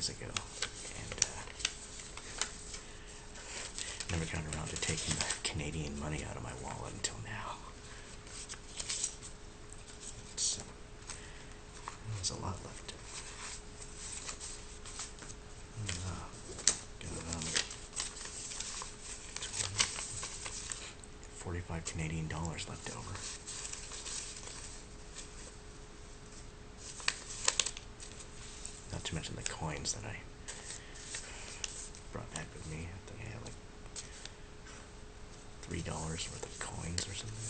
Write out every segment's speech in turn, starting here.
days ago, and never gotten around to taking the Canadian money out of my wallet until now. So there's a lot left. Got 45 Canadian dollars left over. Not to mention the coins that I brought back with me. I think I had like $3 worth of coins or something.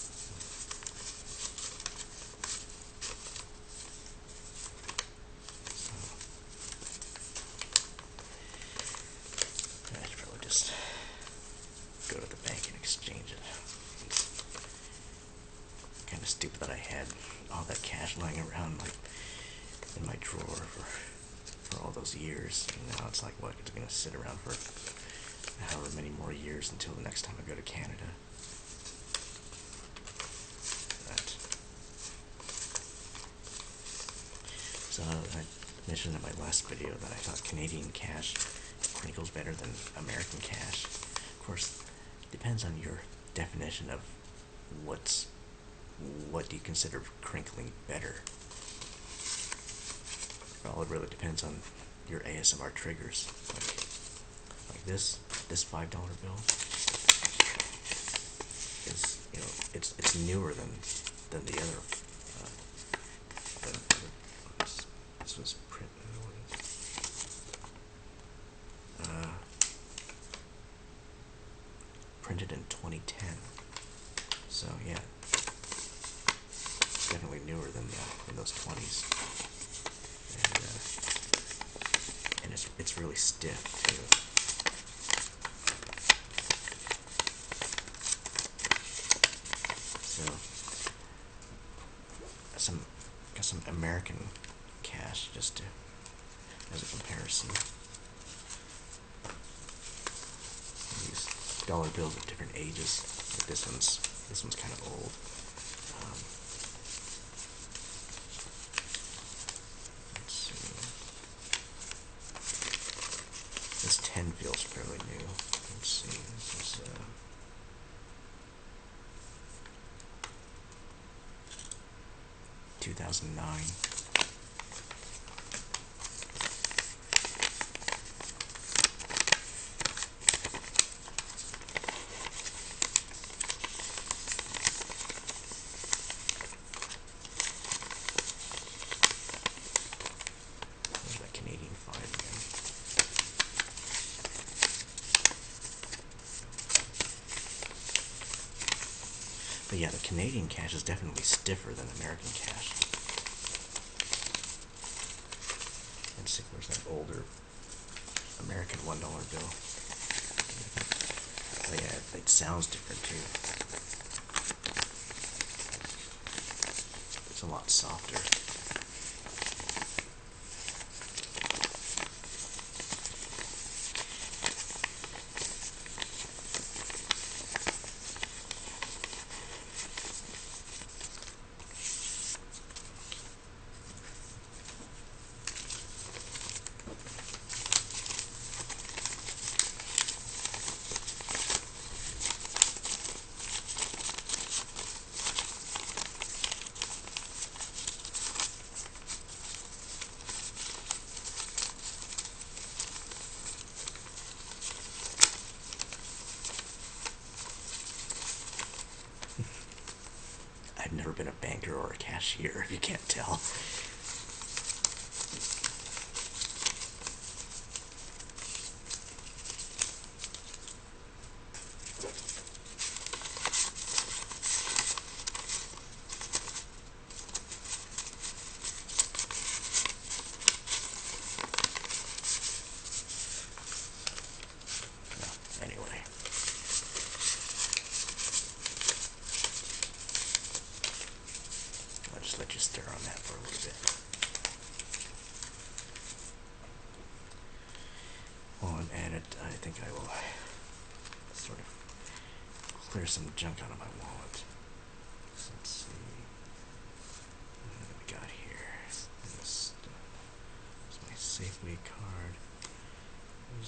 So I should probably just go to the bank and exchange it. It's kind of stupid that I had all that cash lying around like in my drawer for all those years, and now it's like, what, it's gonna sit around for however many more years until the next time I go to Canada. But, so I mentioned in my last video that I thought Canadian cash crinkles better than American cash. Of course, it depends on your definition of what do you consider crinkling better. Well, it really depends on your ASMR triggers. Like this $5 bill is, it's newer than the other. This was printed in 2010. So yeah, it's definitely newer than those 20s. And it's really stiff too. So got some American cash just as a comparison. These dollar bills of different ages. Like this one's kind of old. This 10 feels fairly new. Let's see, this is 2009. There's that Canadian 5 again. But yeah, the Canadian cash is definitely stiffer than American cash. And see, where's that older American $1 bill? Oh yeah, it sounds different too. It's a lot softer. I've never been a banker or a cashier, if you can't tell. Anyway. I'll just let you stir on that for a little bit. While I'm at it, I think I will sort of clear some junk out of my wallet. So let's see. What do we got here? This is my Safeway card.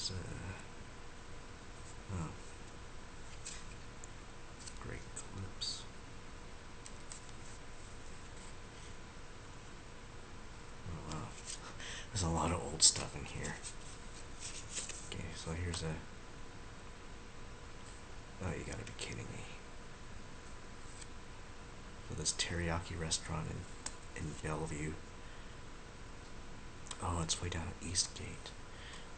Here's oh, great clips. Oh wow, there's a lot of old stuff in here. Okay, so here's a. Oh, you gotta be kidding me. For this teriyaki restaurant in Bellevue. Oh, it's way down at Eastgate.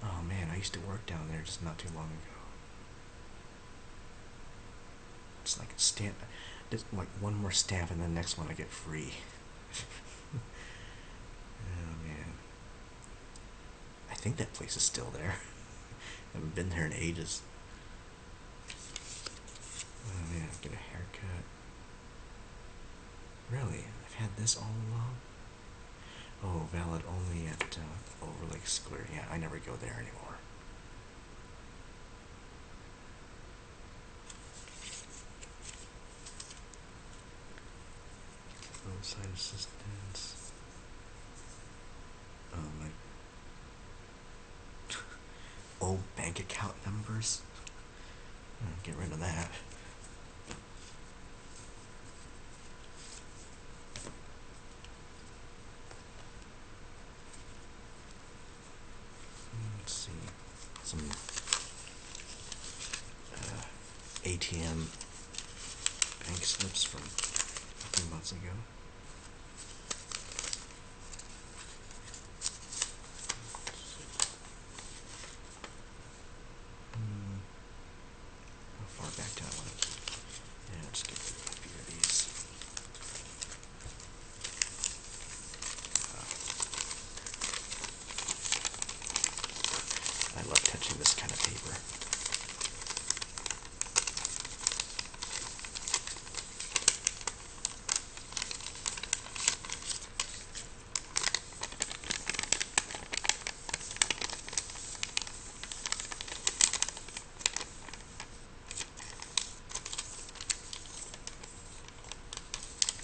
Oh man, I used to work down there just not too long ago. It's like just like one more stamp and the next one I get free. Oh man. I think that place is still there. I haven't been there in ages. Oh man, get a haircut. Really? I've had this all along? Oh, valid only at Overlake Square. Yeah, I never go there anymore. Roadside assistance. Oh my. Old bank account numbers. Get rid of that. Let's see. Some ATM bank slips from a few months ago. How far back do I want to keep? Yeah, I'll just get rid of a few of these. I love touching this kind of paper.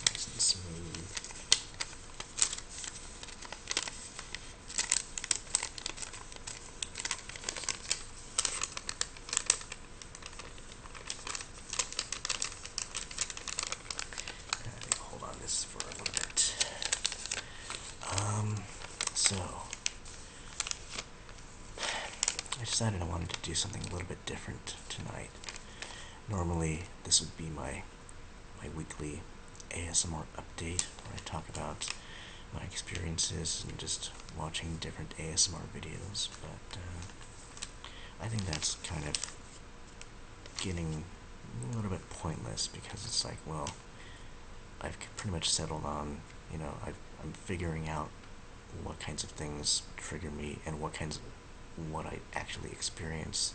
Nice and smooth. Hold on this for a little bit. So I decided I wanted to do something a little bit different tonight. Normally, this would be my weekly ASMR update where I talk about my experiences and just watching different ASMR videos, but I think that's kind of getting a little bit pointless because it's like, well, I've pretty much settled on, I'm figuring out what kinds of things trigger me and what I actually experience.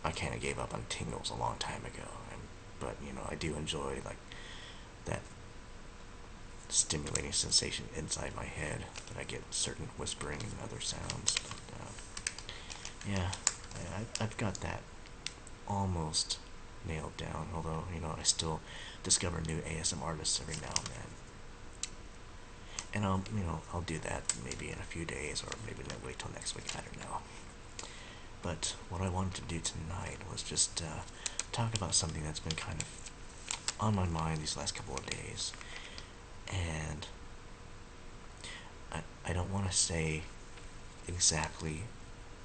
I kind of gave up on tingles a long time ago, but I do enjoy like that stimulating sensation inside my head that I get certain whispering and other sounds. But yeah, I've got that almost nailed down. Although I still discover new ASM artists every now and then. And I'll do that maybe in a few days, or maybe wait till next week. I don't know. But what I wanted to do tonight was just talk about something that's been kind of on my mind these last couple of days. And I don't want to say exactly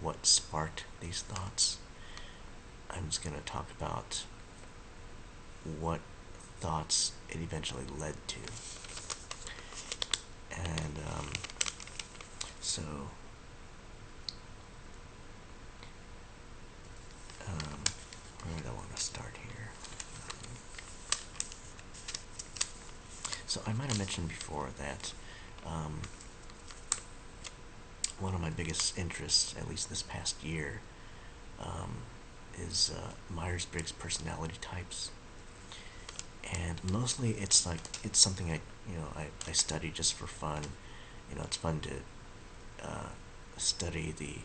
what sparked these thoughts. I'm just going to talk about what thoughts it eventually led to. And so where do I want to start here? So I might have mentioned before that one of my biggest interests, at least this past year, is Myers-Briggs personality types. And mostly it's something I study just for fun. It's fun to study the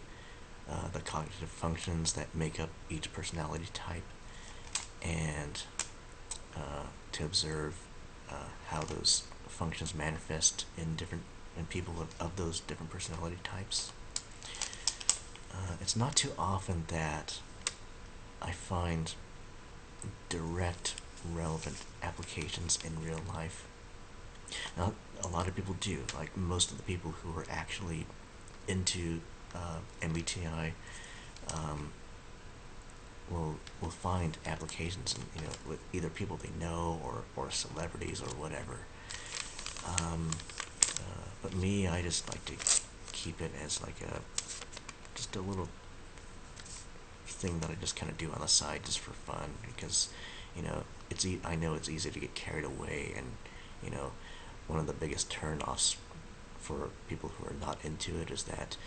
cognitive functions that make up each personality type, and to observe how those functions manifest in people of those different personality types. it's not too often that I find direct, relevant applications in real life. Now, a lot of people do. Like most of the people who are actually into MBTI um, will find applications, with either people they know or celebrities or whatever. Um, but me, I just like to keep it as like just a little thing that I just kind of do on the side just for fun, because I know it's easy to get carried away, and one of the biggest turn-offs for people who are not into it is that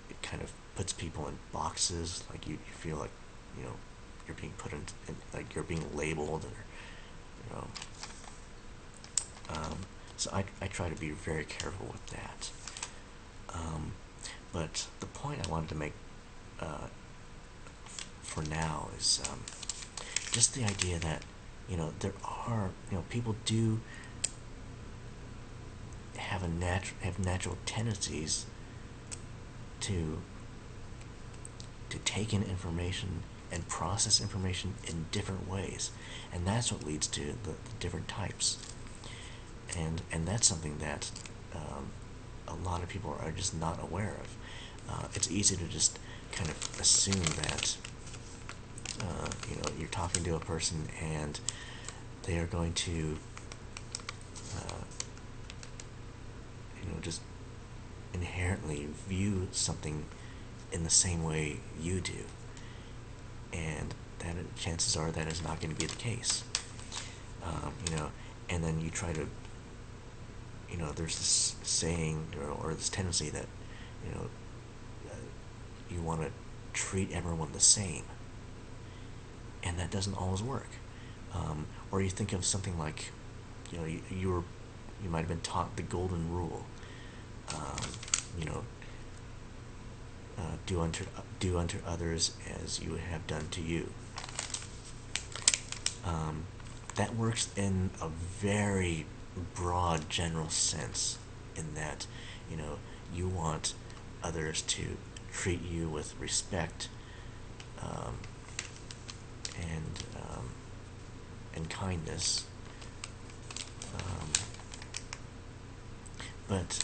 it kind of puts people in boxes. Like you feel like you're being put in like you're being labeled, or you know so I try to be very careful with that. But the point I wanted to make for now is just the idea that there are people do have natural tendencies to take in information and process information in different ways, and that's what leads to the different types. And that's something that a lot of people are just not aware of. It's easy to just kind of assume that you're talking to a person and they are going to just inherently view something in the same way you do, and that chances are that is not going to be the case. And then you try to, there's this saying or this tendency that you want to treat everyone the same, and that doesn't always work. Or you think of something like, you might have been taught the golden rule. You know, do unto others as you would have done to you. That works in a very broad, general sense, in that you want others to treat you with respect, and kindness. But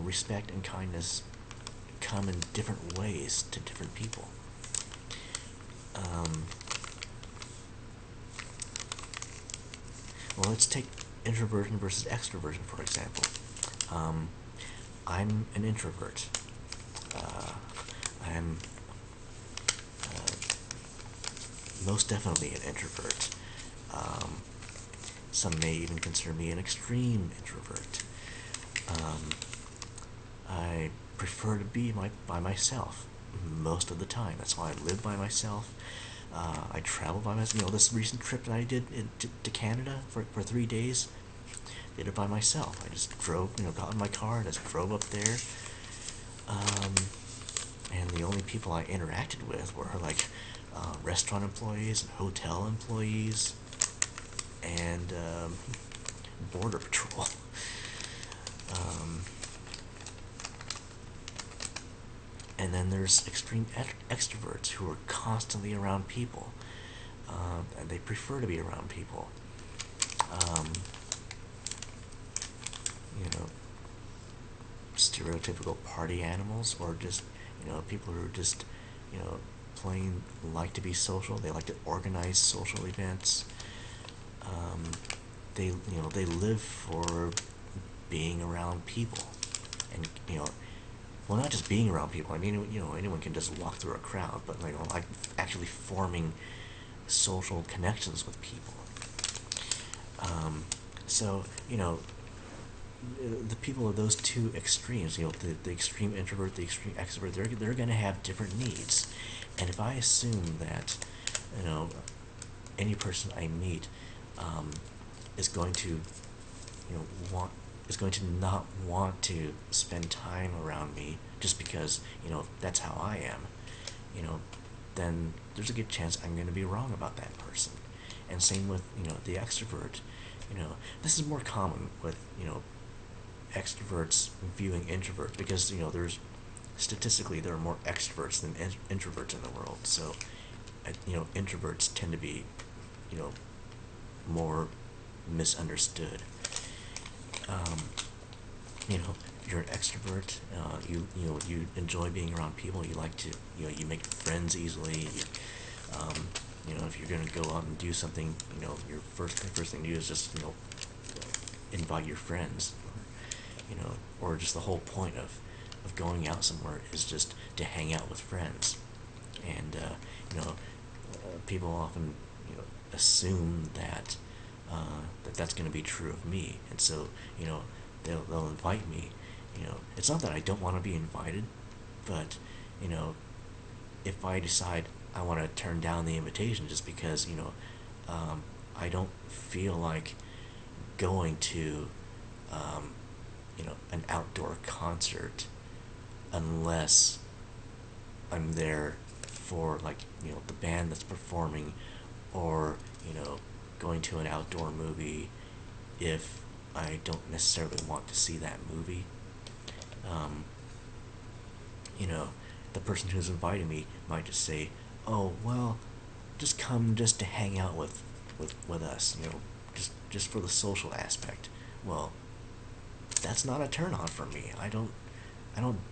respect and kindness come in different ways to different people. Well, let's take introversion versus extroversion, for example. I'm an introvert. I'm most definitely an introvert. Some may even consider me an extreme introvert. I prefer to be by myself most of the time. That's why I live by myself. I travel by myself. This recent trip that I did to Canada for 3 days, did it by myself. I just drove, got in my car and just drove up there. And the only people I interacted with were like restaurant employees, and hotel employees, and border patrol. And then there's extreme extroverts who are constantly around people, and they prefer to be around people. Stereotypical party animals, or just people who are just plain like to be social. They like to organize social events. They live for being around people, and well, not just being around people. I mean, anyone can just walk through a crowd, but like actually forming social connections with people. So the people of those two extremes, the extreme introvert, the extreme extrovert, they're going to have different needs. And if I assume that any person I meet is going to not want to spend time around me just because that's how I am, then there's a good chance I'm going to be wrong about that person. And same with the extrovert. This is more common with extroverts viewing introverts, because there's statistically there are more extroverts than introverts in the world. So, introverts tend to be, more misunderstood. If you're an extrovert, you enjoy being around people. You like to, you make friends easily. If you're gonna go out and do something, your first thing to do is just, invite your friends, or just the whole point of going out somewhere is just to hang out with friends. And people often assume that that's going to be true of me, and so they'll invite me. It's not that I don't want to be invited, but if I decide I want to turn down the invitation just because I don't feel like going to an outdoor concert unless I'm there for the band that's performing, or going to an outdoor movie if I don't necessarily want to see that movie. The person who's inviting me might just say, "Oh, well, just come just to hang out with us, just for the social aspect." Well, that's not a turn on for me. I don't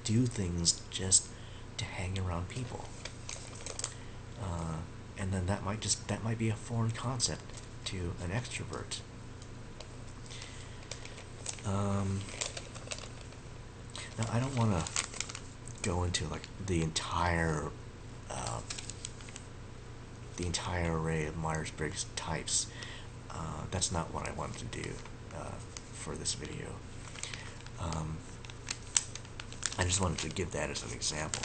do things just to hang around people. And then that might be a foreign concept to an extrovert. Now I don't want to go into the entire array of Myers-Briggs types. That's not what I wanted to do for this video. I just wanted to give that as an example.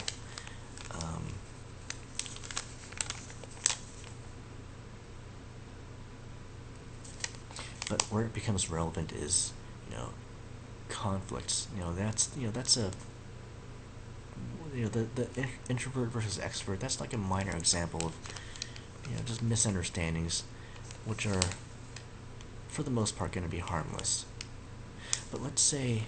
But where it becomes relevant is, conflicts. That's a, the introvert versus extrovert. That's like a minor example of, just misunderstandings, which are, for the most part, going to be harmless. But let's say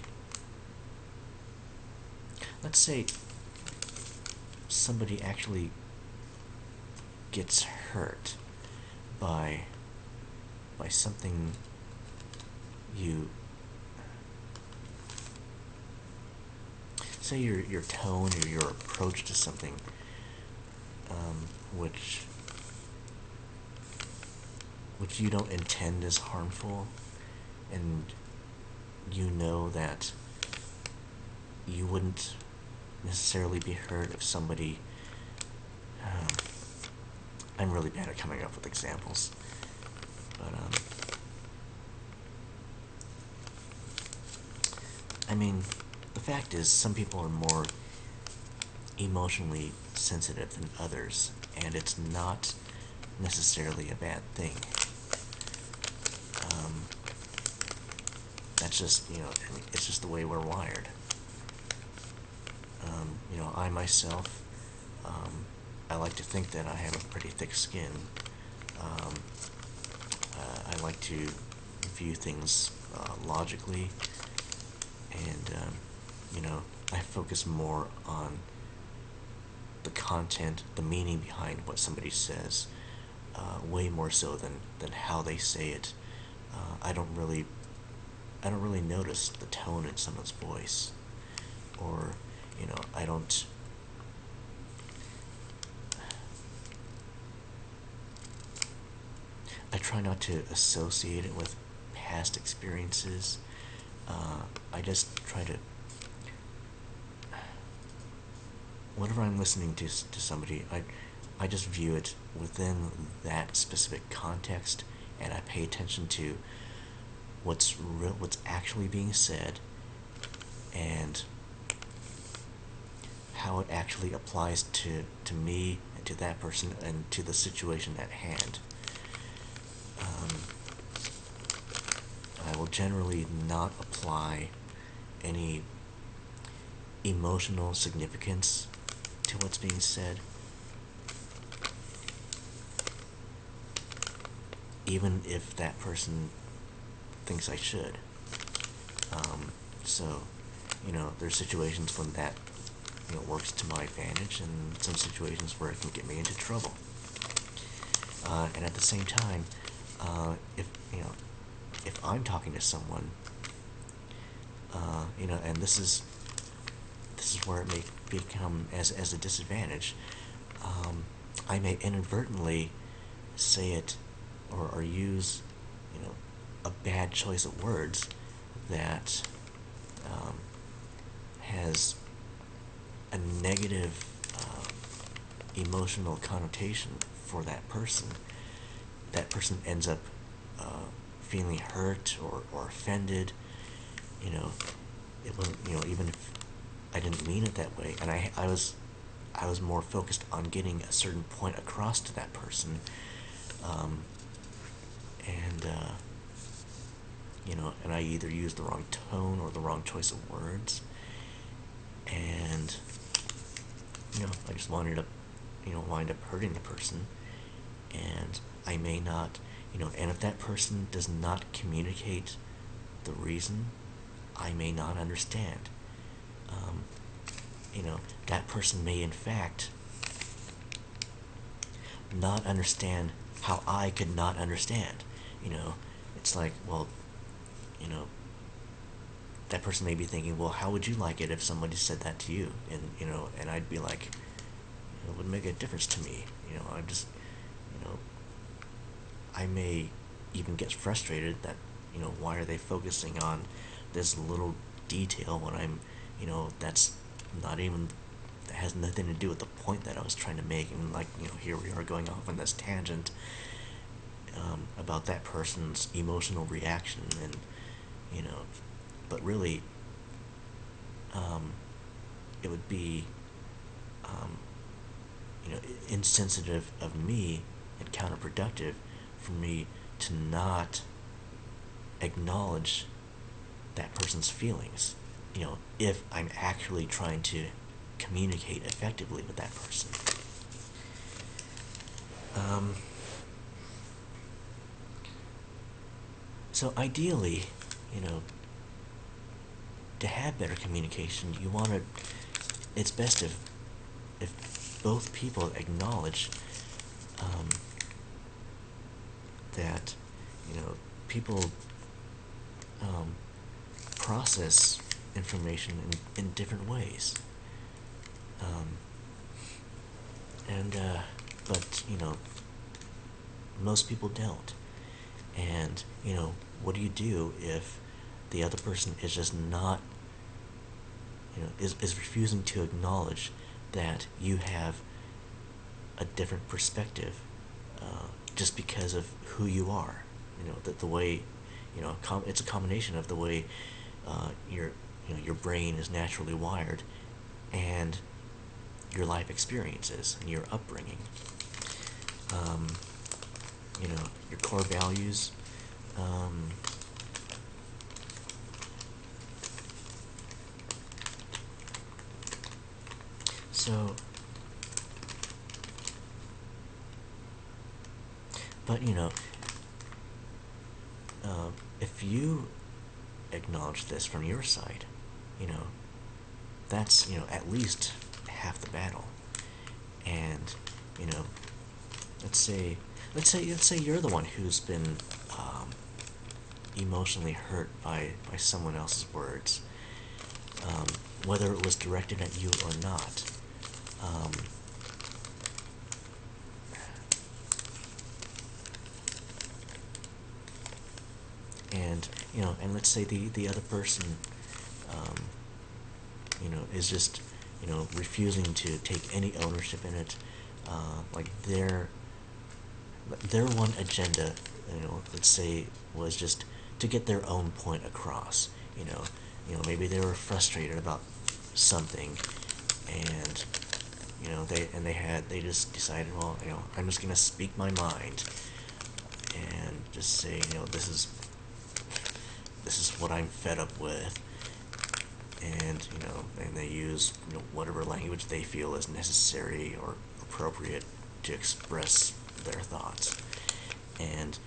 somebody actually gets hurt by something say your tone or your approach to something, which you don't intend as harmful, and that you wouldn't necessarily be hurt if somebody. I'm really bad at coming up with examples, but the fact is, some people are more emotionally sensitive than others, and it's not necessarily a bad thing. That's just, it's just the way we're wired. I myself, I like to think that I have a pretty thick skin. I like to view things logically, and I focus more on the content, the meaning behind what somebody says, way more so than how they say it. I don't really notice the tone in someone's voice, or I don't. I try not to associate it with past experiences. I just try to, whenever I'm listening to somebody, I just view it within that specific context, and I pay attention to what's actually being said, and how it actually applies to me and to that person and to the situation at hand. I will generally not apply any emotional significance to what's being said, even if that person thinks I should. So, there's situations when that works to my advantage, and some situations where it can get me into trouble. And at the same time, if if I'm talking to someone, and this is where it may become as a disadvantage. I may inadvertently say it or use, a bad choice of words that has a negative emotional connotation for that person. That person ends up feeling hurt or offended. It wasn't, even if I didn't mean it that way, and I was more focused on getting a certain point across to that person, and and I either used the wrong tone or the wrong choice of words, and I just wind up hurting the person, and I may not, and if that person does not communicate the reason, I may not understand. That person may in fact not understand how I could not understand. It's like, well, that person may be thinking, well, how would you like it if somebody said that to you? And I'd be like, it wouldn't make a difference to me. I'm just, I may even get frustrated that, why are they focusing on this little detail when I'm, that's not even, that has nothing to do with the point that I was trying to make, and here we are going off on this tangent about that person's emotional reaction, and but really, it would be, insensitive of me and counterproductive for me to not acknowledge that person's feelings, if I'm actually trying to communicate effectively with that person. So ideally, to have better communication, it's best if both people acknowledge that, people process information in different ways. But, most people don't. And, what do you do if the other person is just not, is refusing to acknowledge that you have a different perspective, just because of who you are? That the way, it's a combination of the way your brain is naturally wired, and your life experiences and your upbringing. Your core values. So, but if you acknowledge this from your side, that's at least half the battle. And let's say you're the one who's been emotionally hurt by someone else's words, whether it was directed at you or not. And let's say the other person, is just, refusing to take any ownership in it. Like their one agenda, let's say, was just to get their own point across. Maybe they were frustrated about something, and they just decided, well, I'm just gonna speak my mind and just say, this is what I'm fed up with, and and they use whatever language they feel is necessary or appropriate to express their thoughts, and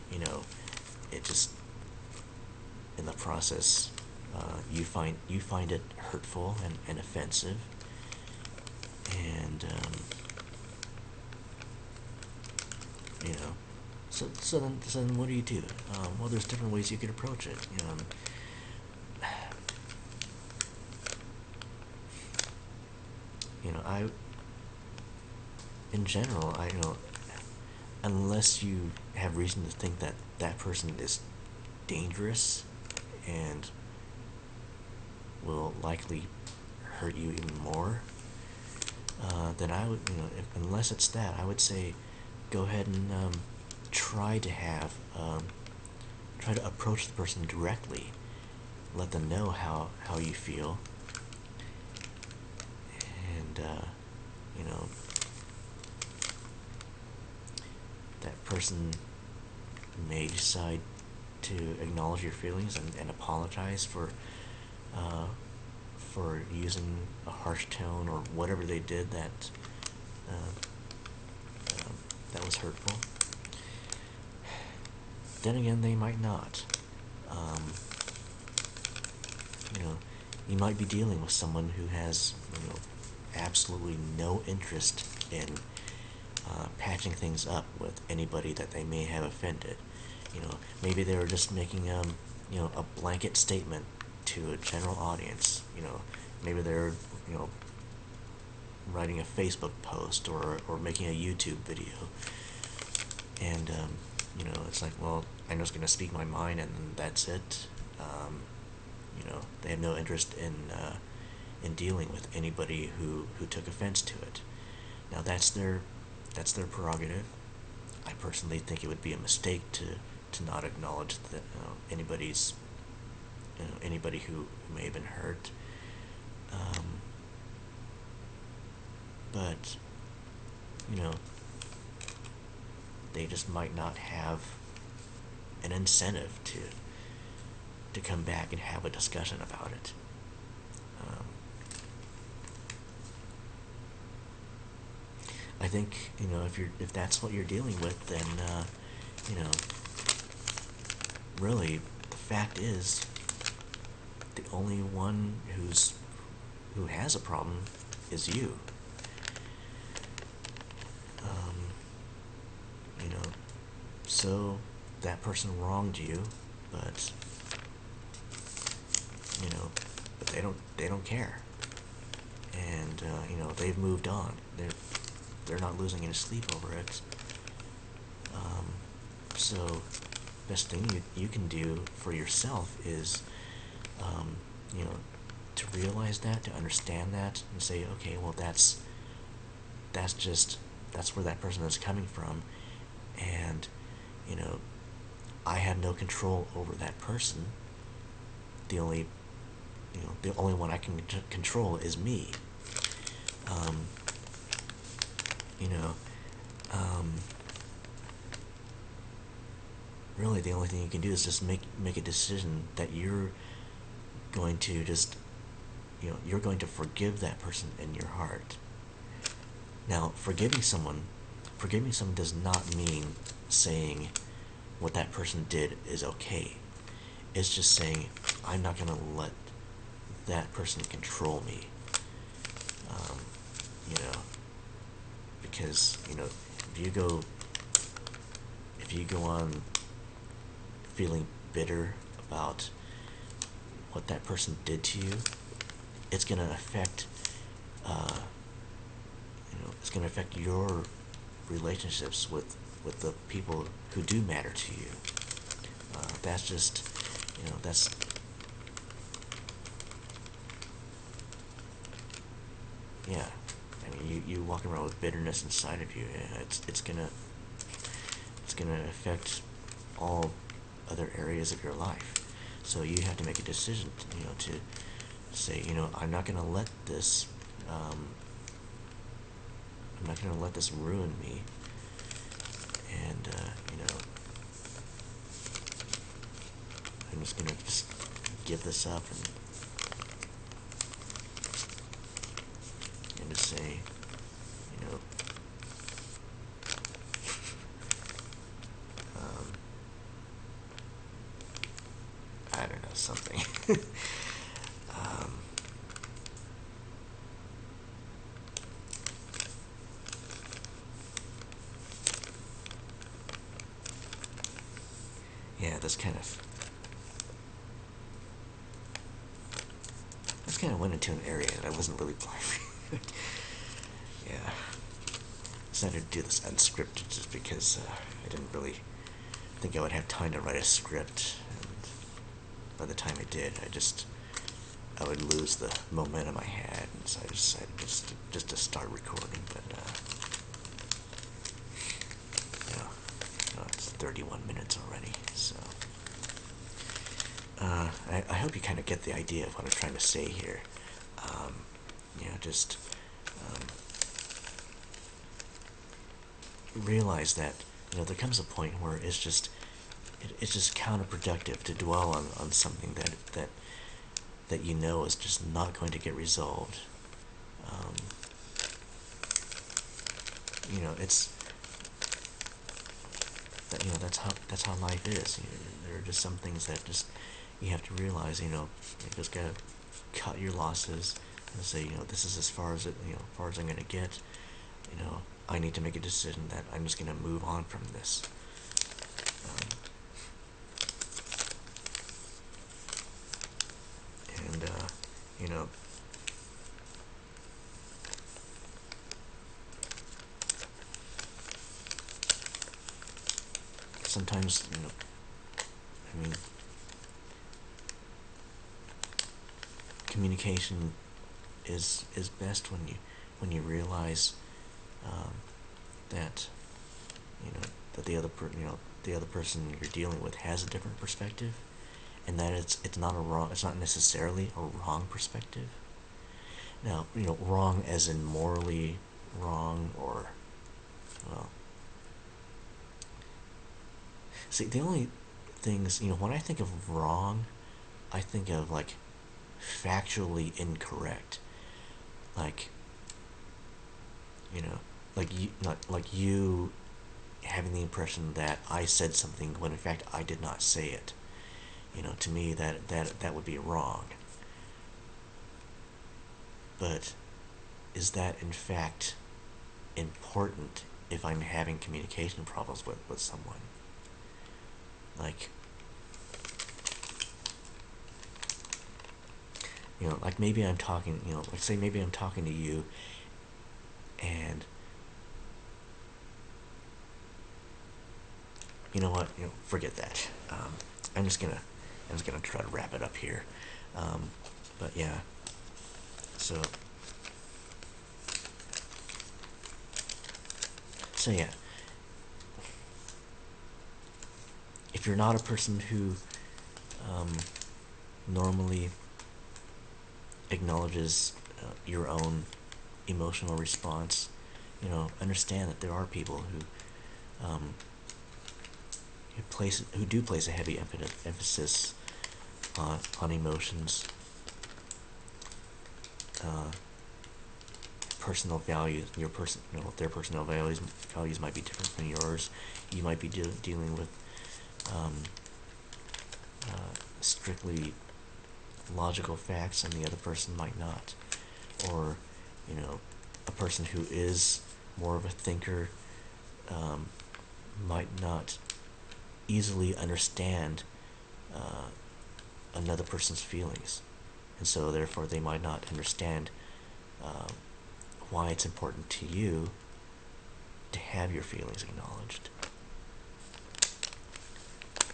it just, in the process, you find it hurtful and offensive, And you know, so then what do you do? Well, there's different ways you could approach it. I in general, unless you have reason to think that that person is dangerous and will likely hurt you even more, then I would, unless it's that, I would say go ahead and try to have, try to approach the person directly. Let them know how you feel. And, that person may decide to acknowledge your feelings and apologize for using a harsh tone or whatever they did that was hurtful. Then again, they might not. You might be dealing with someone who has, absolutely no interest in patching things up with anybody that they may have offended. Maybe they were just making, a blanket statement to a general audience. Maybe they're, writing a Facebook post or making a YouTube video. And, it's like, well, I'm just going to speak my mind and that's it. They have no interest in dealing with anybody who took offense to it. Now that's their prerogative. I personally think it would be a mistake to not acknowledge that anybody who may have been hurt. But they just might not have an incentive to come back and have a discussion about it. I think if that's what you're dealing with, then really the fact is the only one who has a problem is you. So that person wronged you, but but they don't care, and they've moved on. They're not losing any sleep over it. So best thing you can do for yourself is to realize that, to understand that, and say, okay, well that's where that person is coming from, and I have no control over that person. The only one I can control is me. Really the only thing you can do is just make a decision that you're going to just you're going to forgive that person in your heart. Now, forgiving someone does not mean saying what that person did is okay. It's just saying, I'm not going to let that person control me. Because, if you go on feeling bitter about what that person did to you, it's going to affect, it's going to affect your relationships with the people who do matter to you. That's just, that's, yeah. I mean, you walking around with bitterness inside of you. It's gonna affect all other areas of your life. So you have to make a decision, to say, I'm not gonna let this, ruin me. And I'm just gonna give this up and just say, I don't know, something. yeah, this kind of went into an area that I wasn't really planning. Yeah, decided to do this unscripted just because I didn't really think I would have time to write a script, and by the time I did, I would lose the momentum I had, and so I decided just to start recording. But it's 31 minutes already, so I hope you kind of get the idea of what I'm trying to say here. Just realize that there comes a point where it's just counterproductive to dwell on something that is just not going to get resolved. It's that's how life is. There are just some things that just you have to realize. You just gotta cut your losses and say, this is as far as far as I'm gonna get. I need to make a decision that I'm just gonna move on from this. And sometimes communication is best when you realize that that the other person you're dealing with has a different perspective, and that it's not necessarily a wrong perspective. Now, wrong as in morally wrong, or well, see, the only things, when I think of wrong, I think of like factually incorrect, like like you having the impression that I said something when in fact I did not say it. To me that would be wrong. But is that in fact important if I'm having communication problems with someone? Like, like maybe I'm talking, like say maybe I'm talking to you, and you know what, forget that. I'm just gonna try to wrap it up here. But yeah, so yeah, if you're not a person who normally acknowledges your own emotional response, understand that there are people who do place a heavy emphasis on emotions, personal values. Their personal values might be different from yours. You might be dealing with strictly logical facts, and the other person might not. Or, a person who is more of a thinker might not easily understand another person's feelings, and so therefore they might not understand why it's important to you to have your feelings acknowledged.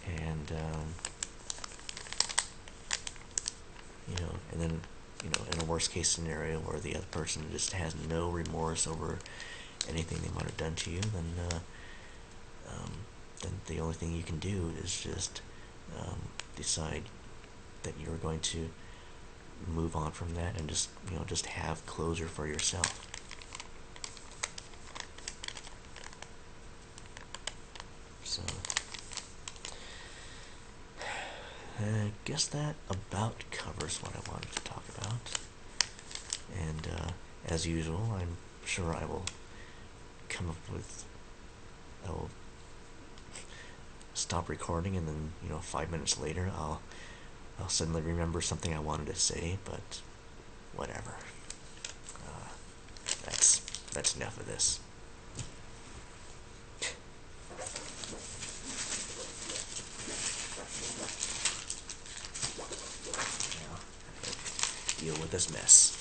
And and then in a worst case scenario where the other person just has no remorse over anything they might have done to you, then the only thing you can do is just decide that you're going to move on from that and just have closure for yourself. So I guess that about covers what I wanted to talk about. And as usual, I'm sure I will stop recording, and then 5 minutes later I'll suddenly remember something I wanted to say, but whatever. That's enough of this. Deal with this mess.